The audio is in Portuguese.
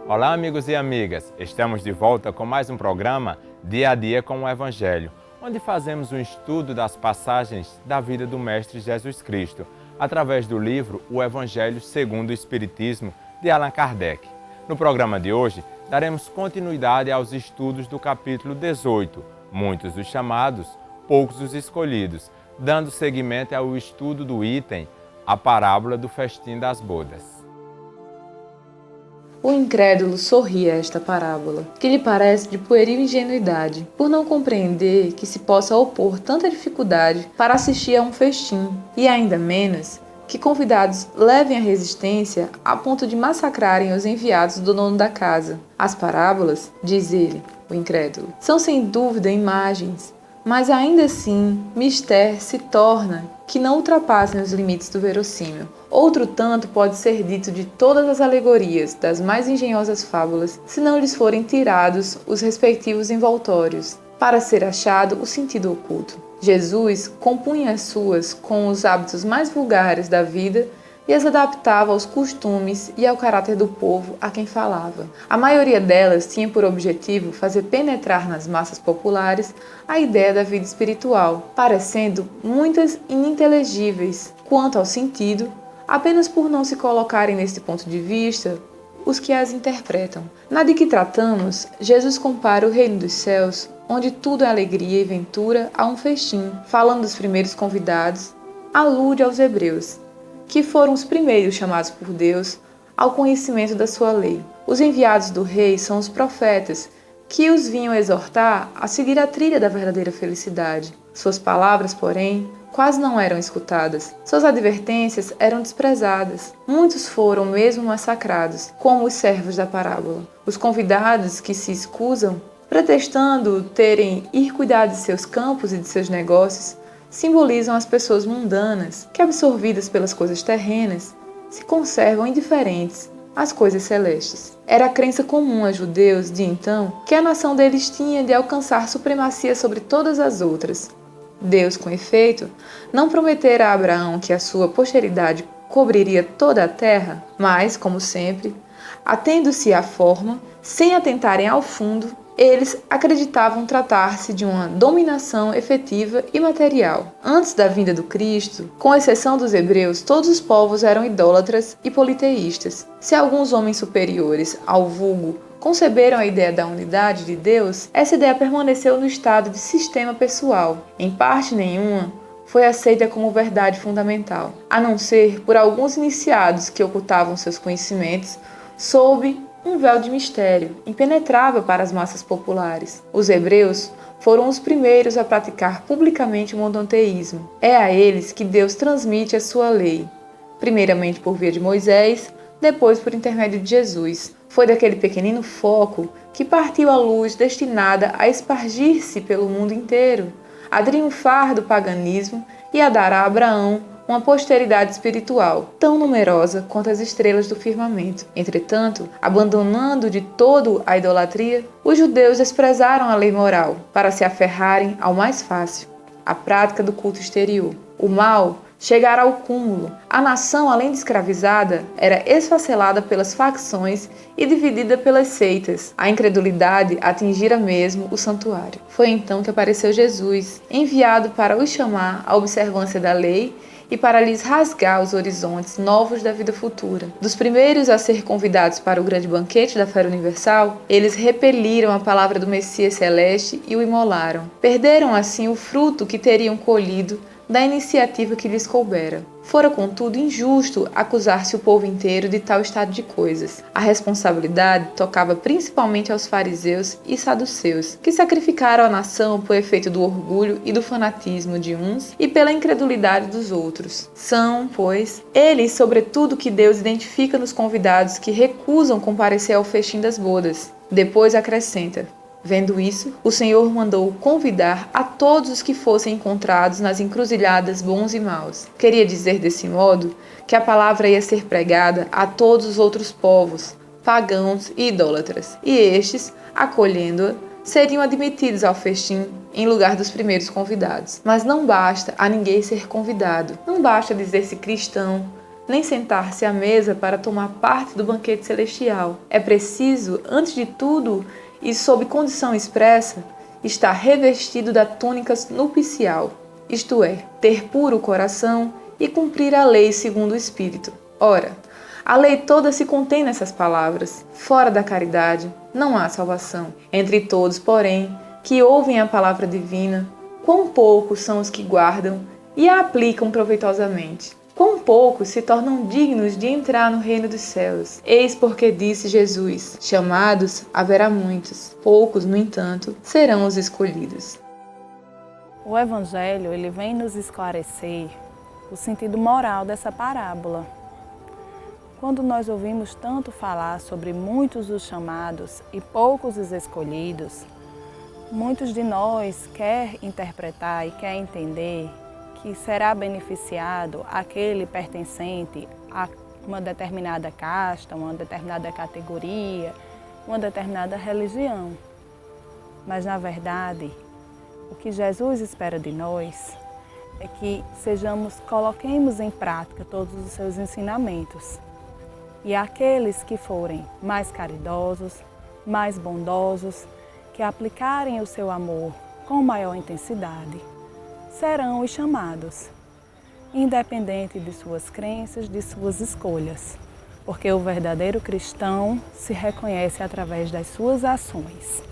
Olá, amigos e amigas! Estamos de volta com mais um programa Dia a Dia com o Evangelho, onde fazemos um estudo das passagens da vida do Mestre Jesus Cristo, através do livro O Evangelho segundo o Espiritismo, de Allan Kardec. No programa de hoje, daremos continuidade aos estudos do capítulo 18, Muitos os chamados, poucos os escolhidos, dando seguimento ao estudo do item A Parábola do Festim das Bodas. O incrédulo sorri a esta parábola, que lhe parece de pueril ingenuidade, por não compreender que se possa opor tanta dificuldade para assistir a um festim, e ainda menos que convidados levem a resistência a ponto de massacrarem os enviados do dono da casa. As parábolas, diz ele, o incrédulo, são sem dúvida imagens, mas ainda assim, mister se torna que não ultrapassem os limites do verossímil. Outro tanto pode ser dito de todas as alegorias, das mais engenhosas fábulas, se não lhes forem tirados os respectivos envoltórios, para ser achado o sentido oculto. Jesus compunha as suas com os hábitos mais vulgares da vida e as adaptava aos costumes e ao caráter do povo a quem falava. A maioria delas tinha por objetivo fazer penetrar nas massas populares a ideia da vida espiritual, parecendo muitas ininteligíveis quanto ao sentido, apenas por não se colocarem nesse ponto de vista os que as interpretam. Na de que tratamos, Jesus compara o reino dos céus, onde tudo é alegria e ventura, a um festim. Falando dos primeiros convidados, alude aos hebreus, que foram os primeiros chamados por Deus ao conhecimento da sua lei. Os enviados do rei são os profetas, que os vinham exortar a seguir a trilha da verdadeira felicidade. Suas palavras, porém, quase não eram escutadas. Suas advertências eram desprezadas. Muitos foram mesmo massacrados, como os servos da parábola. Os convidados que se escusam, pretextando terem ir cuidar de seus campos e de seus negócios, simbolizam as pessoas mundanas que, absorvidas pelas coisas terrenas, se conservam indiferentes às coisas celestes. Era a crença comum a judeus de então que a nação deles tinha de alcançar supremacia sobre todas as outras. Deus, com efeito, não prometera a Abraão que a sua posteridade cobriria toda a terra, mas, como sempre, atendo-se à forma, sem atentarem ao fundo, eles acreditavam tratar-se de uma dominação efetiva e material. Antes da vinda do Cristo, com exceção dos hebreus, todos os povos eram idólatras e politeístas. Se alguns homens superiores ao vulgo conceberam a ideia da unidade de Deus, essa ideia permaneceu no estado de sistema pessoal. Em parte nenhuma foi aceita como verdade fundamental, a não ser por alguns iniciados que ocultavam seus conhecimentos sob um véu de mistério, impenetrável para as massas populares. Os hebreus foram os primeiros a praticar publicamente o monoteísmo. É a eles que Deus transmite a sua lei, primeiramente por via de Moisés, depois por intermédio de Jesus. Foi daquele pequenino foco que partiu a luz destinada a espargir-se pelo mundo inteiro, a triunfar do paganismo e a dar a Abraão uma posteridade espiritual, tão numerosa quanto as estrelas do firmamento. Entretanto, abandonando de todo a idolatria, os judeus desprezaram a lei moral para se aferrarem ao mais fácil, a prática do culto exterior. O mal chegara ao cúmulo. A nação, além de escravizada, era esfacelada pelas facções e dividida pelas seitas. A incredulidade atingira mesmo o santuário. Foi então que apareceu Jesus, enviado para os chamar à observância da lei e para lhes rasgar os horizontes novos da vida futura. Dos primeiros a ser convidados para o grande banquete da fé universal, eles repeliram a palavra do Messias celeste e o imolaram. Perderam assim o fruto que teriam colhido da iniciativa que lhes coubera. Fora, contudo, injusto acusar-se o povo inteiro de tal estado de coisas. A responsabilidade tocava principalmente aos fariseus e saduceus, que sacrificaram a nação por efeito do orgulho e do fanatismo de uns e pela incredulidade dos outros. São, pois, eles, sobretudo, que Deus identifica nos convidados que recusam comparecer ao festim das bodas. Depois acrescenta: vendo isso, o Senhor mandou convidar a todos os que fossem encontrados nas encruzilhadas bons e maus. Queria dizer desse modo que a palavra ia ser pregada a todos os outros povos, pagãos e idólatras, e estes, acolhendo-a, seriam admitidos ao festim em lugar dos primeiros convidados. Mas não basta a ninguém ser convidado, não basta dizer-se cristão, nem sentar-se à mesa para tomar parte do banquete celestial. É preciso, antes de tudo e sob condição expressa, estar revestido da túnica nupcial, isto é, ter puro coração e cumprir a lei segundo o Espírito. Ora, a lei toda se contém nessas palavras. Fora da caridade não há salvação. Entre todos, porém, que ouvem a palavra divina, quão poucos são os que guardam e a aplicam proveitosamente. Quão poucos se tornam dignos de entrar no reino dos céus. Eis porque disse Jesus: chamados haverá muitos, poucos, no entanto, serão os escolhidos. O Evangelho ele vem nos esclarecer o sentido moral dessa parábola. Quando nós ouvimos tanto falar sobre muitos os chamados e poucos os escolhidos, muitos de nós quer interpretar e quer entender que será beneficiado aquele pertencente a uma determinada casta, uma determinada categoria, uma determinada religião. Mas, na verdade, o que Jesus espera de nós é que coloquemos em prática todos os seus ensinamentos. E aqueles que forem mais caridosos, mais bondosos, que aplicarem o seu amor com maior intensidade, serão os chamados, independente de suas crenças, de suas escolhas, porque o verdadeiro cristão se reconhece através das suas ações.